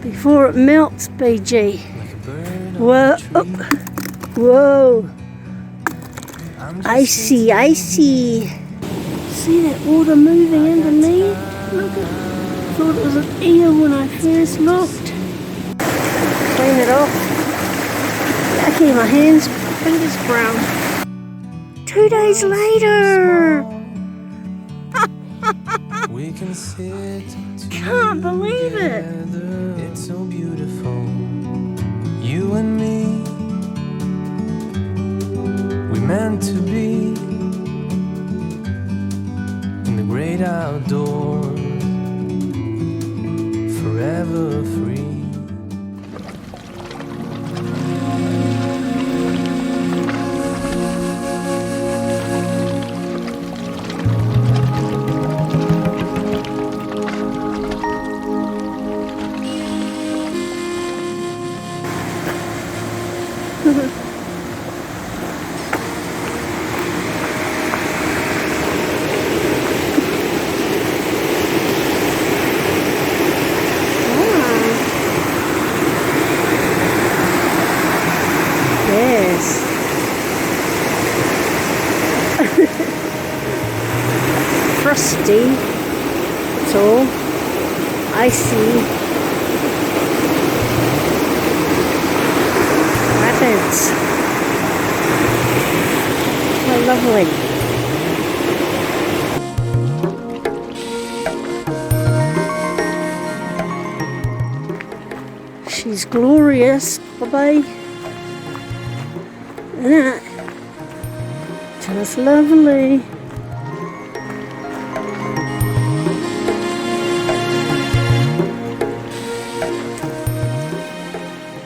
before it melts, BG. Whoa, oh. Whoa. Icy, icy. See that water moving underneath? Look at it. I thought it was an eel when I first looked. Clean it off. Yucky, my hands, fingers brown. 2 days later. We can sit Can't believe it. It's so beautiful. You and me, we meant to be in the great outdoors, forever free. Yes. Frosty. It's all icy. Rapids. How lovely. She's glorious. Bye-bye. Isn't it? Just lovely.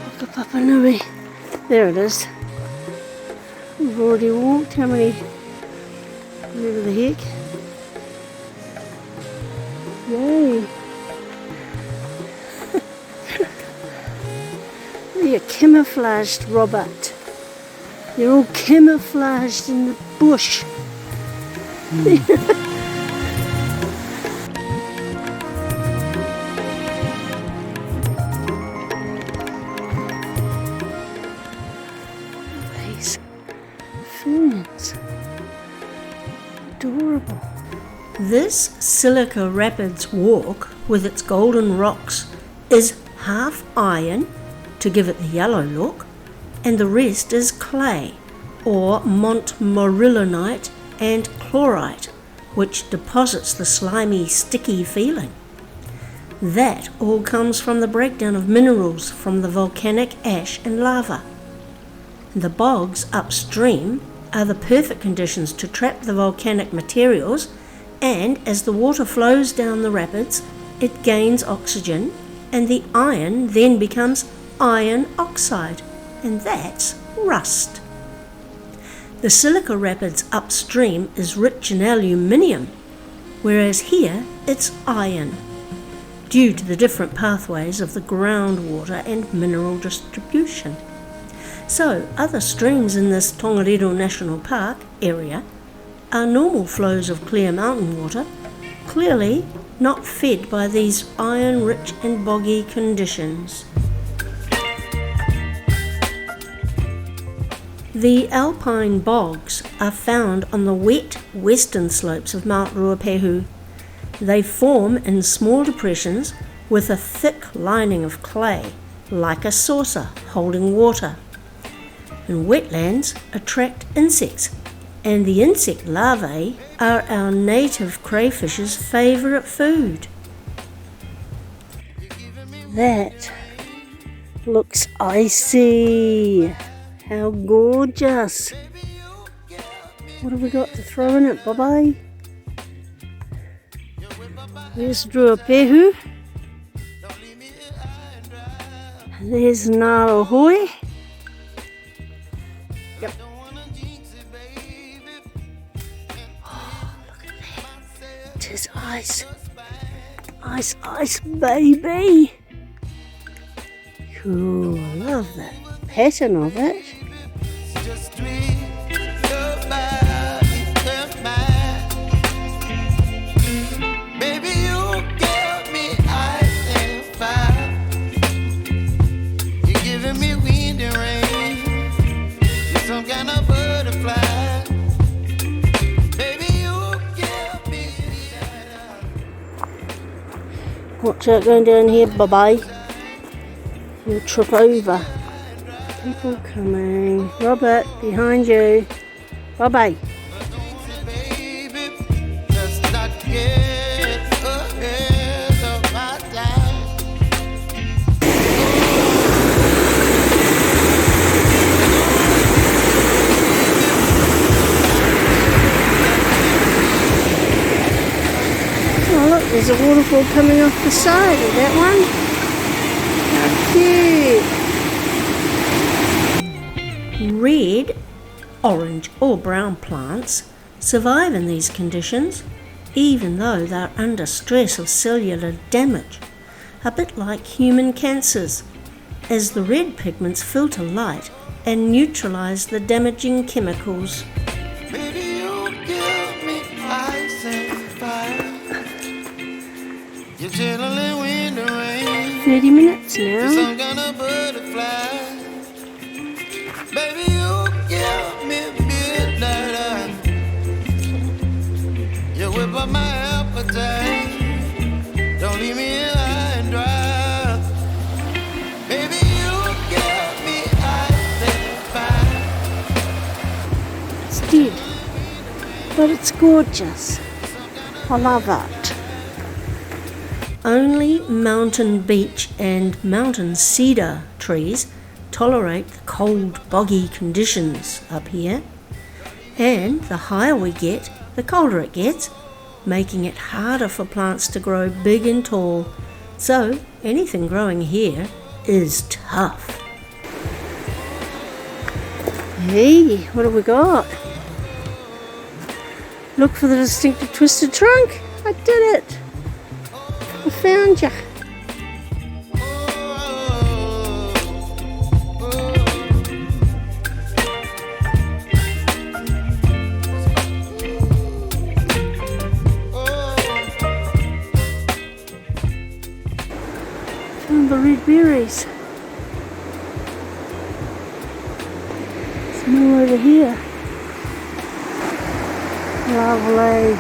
Look at Papa Nui. There it is. We've already walked. How many? Whatever the heck. Yay. You're camouflaged, Robert. You're all camouflaged in the bush. These ferns. Adorable. This Silica Rapids walk with its golden rocks is half iron to give it the yellow look, and the rest is clay, or montmorillonite and chlorite, which deposits the slimy, sticky feeling. That all comes from the breakdown of minerals from the volcanic ash and lava. The bogs upstream are the perfect conditions to trap the volcanic materials, and as the water flows down the rapids, it gains oxygen, and the iron then becomes iron oxide, and that's rust. The Silica Rapids upstream is rich in aluminium, whereas here it's iron, due to the different pathways of the groundwater and mineral distribution. So other streams in this Tongariro National Park area are normal flows of clear mountain water, clearly not fed by these iron-rich and boggy conditions. The alpine bogs are found on the wet western slopes of Mt Ruapehu. They form in small depressions with a thick lining of clay, like a saucer holding water. And wetlands attract insects, and the insect larvae are our native crayfish's favourite food. That looks icy. How gorgeous. What have we got to throw in it? Bye-bye. There's Ruapehu. There's Ngārohoi. Yep. Oh, look at that. It is ice. Ice, ice, baby. Cool. I love that pattern of it. Watch out going down here, bye-bye. You'll trip over. People coming. Robert, behind you. Bye-bye. Oh look, there's a waterfall coming off the side of that one. How cute! Red, orange or brown plants survive in these conditions even though they're under stress of cellular damage, a bit like human cancers, as the red pigments filter light and neutralize the damaging chemicals. 30 minutes now. Baby, you give me midnight. You whip up my appetite. Don't leave me high and dry. Baby, you give me ice and fire. It's dead, but it's gorgeous. I love it. Only mountain beech and mountain cedar trees tolerate the cold, boggy conditions up here, and the higher we get, the colder it gets, making it harder for plants to grow big and tall. So anything growing here is tough. Hey, what have we got? Look for the distinctive twisted trunk. I did it. I found ya. Found the red berries. There's more over here. Lovely.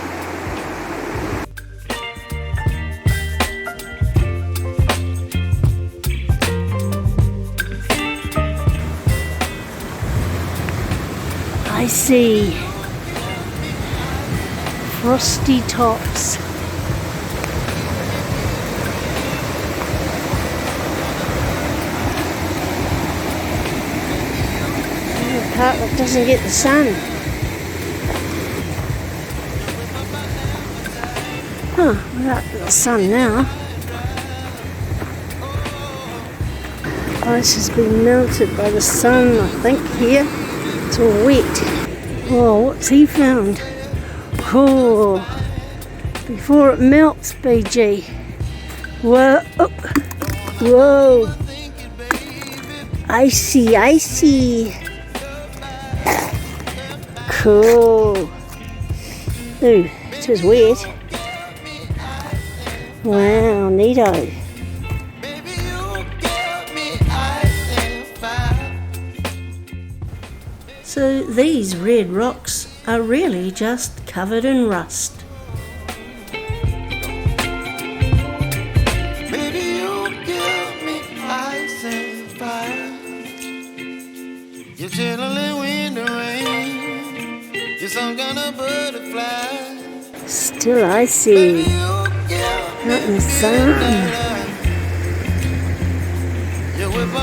I see frosty tops. The part that doesn't get the sun. Huh, we're out in the sun now. Ice has been melted by the sun, I think, here. It's all wet. Oh, what's he found? Oh, before it melts, BG. Whoa, oh. Whoa. Icy, icy. Cool. Ooh, it is wet. Wow, neato. So these red rocks are really just covered in rust. Baby, you give me ice and fire. You're chilling when the rain. You're some kind of butterfly. Still icy. Out in the sun.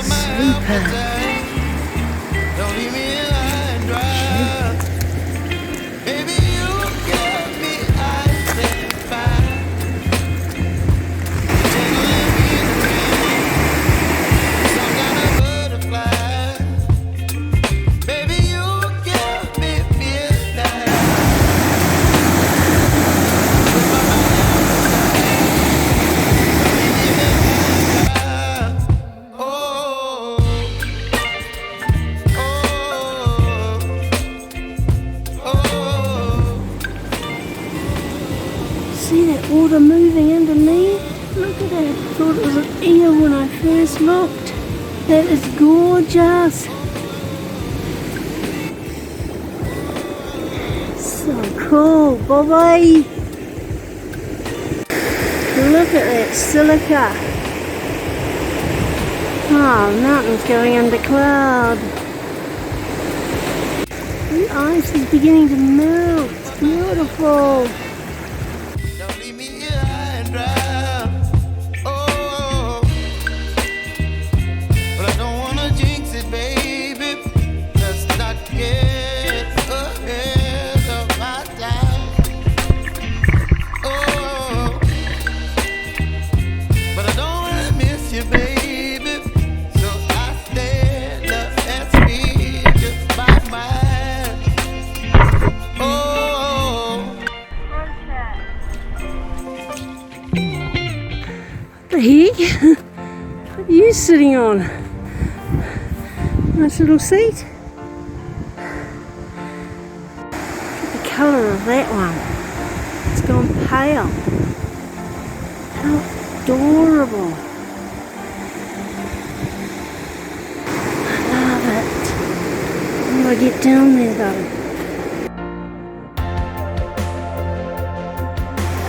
Super. Don't leave me. See that water moving underneath? Look at that. I thought it was an ear when I first looked. That is gorgeous. So cool. Bye-bye. Look at that silica. Oh, the mountain's going under cloud. The ice is beginning to melt. It's beautiful. Don't leave me here high and dry. Oh, but I don't wanna jinx it, baby. Let's not get ahead of my time. Oh, but I don't wanna miss you, baby. So I stand up and speak just my mind. Oh. The heck? What are you sitting on? Nice little seat. Look at the colour of that one. It's gone pale. How adorable. I love it. How do I get down there though?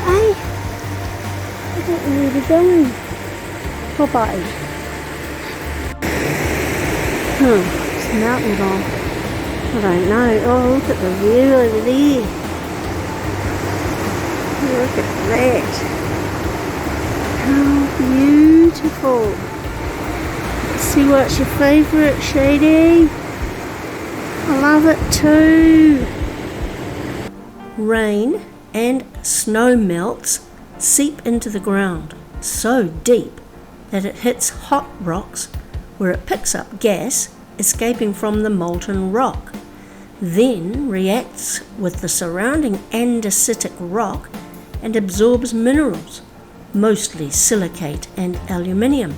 Hey, I don't know where we're going. Popeye. It's the mountain gone. I don't know. Oh, look at the view over there. Look at that. How beautiful. Let's see what's your favourite, Shady. I love it too. Rain and snow melts seep into the ground so deep that it hits hot rocks where it picks up gas escaping from the molten rock, then reacts with the surrounding andesitic rock and absorbs minerals, mostly silicate and aluminium.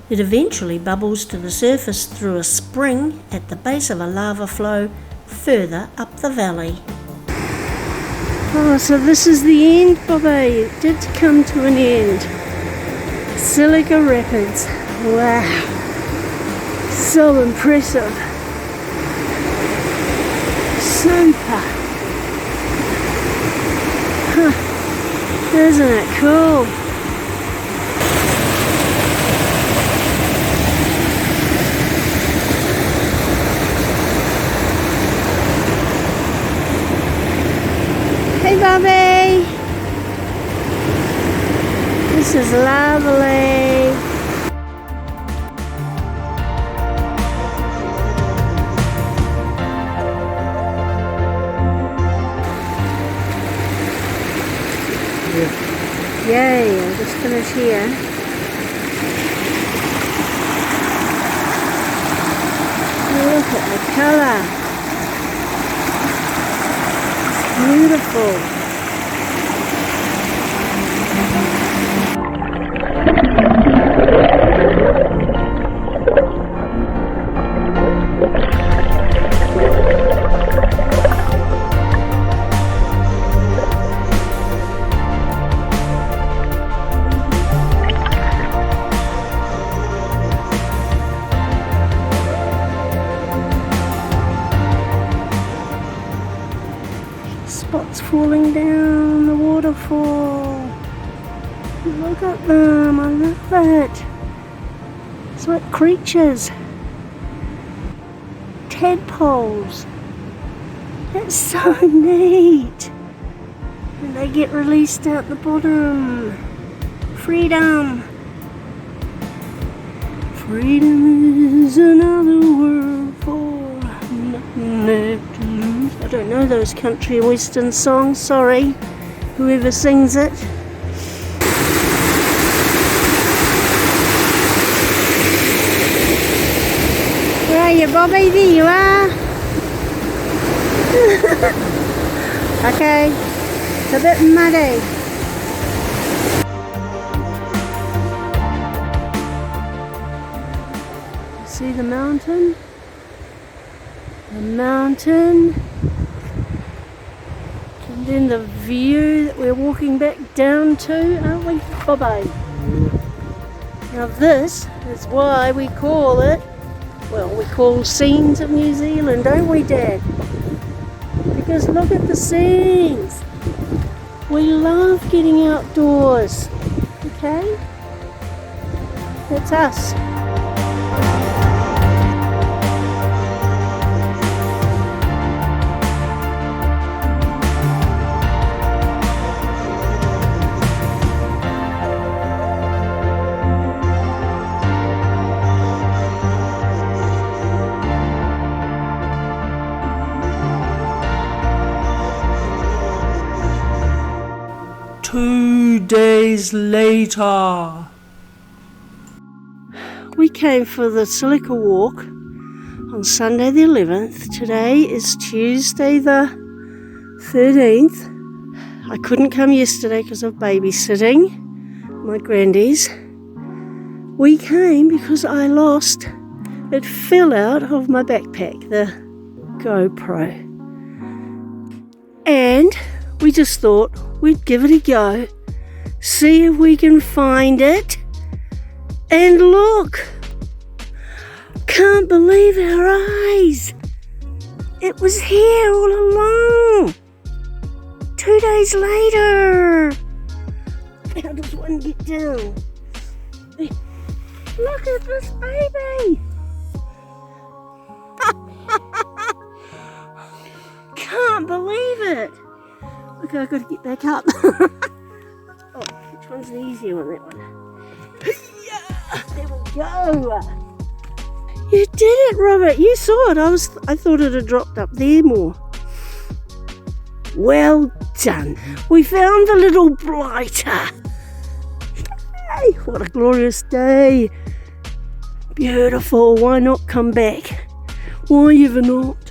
It eventually bubbles to the surface through a spring at the base of a lava flow further up the valley. Oh, so this is the end, Bobby. It did come to an end. Silica Rapids. Wow. So impressive. Super. Huh. Isn't it cool? Hey Bobby! This is lovely. Yay, I'll just finish here. Look at the colour. Beautiful. Spots falling down the waterfall. Look at them, I love it. It's like creatures. Tadpoles. That's so neat. And they get released out the bottom. Freedom. Freedom is another word for nothing left to lose. I don't know those country western songs, sorry, whoever sings it. Where are you, Bobby? There you are. Okay, it's a bit muddy. See the mountain? The mountain. And then the view that we're walking back down to, aren't we, Bobby? Now this is why we call it, well, we call Scenes of New Zealand, don't we, Dad? Because look at the scenes. We love getting outdoors, okay? That's us. Two days later. We came for the Silica walk on Sunday the 11th. Today is Tuesday the 13th. I couldn't come yesterday because of babysitting my grandies. We came because I lost, it fell out of my backpack, the GoPro. And we just thought we'd give it a go, see if we can find it. And look, can't believe our eyes. It was here all along. 2 days later. How does one get down? Look at this baby. Can't believe it. Okay, I've got to get back up. Oh, which one's the easier one? That one. There we go. You did it, Robert. You saw it. I thought it had dropped up there more. Well done. We found the little blighter. Hey, what a glorious day. Beautiful. Why not come back? Why ever not?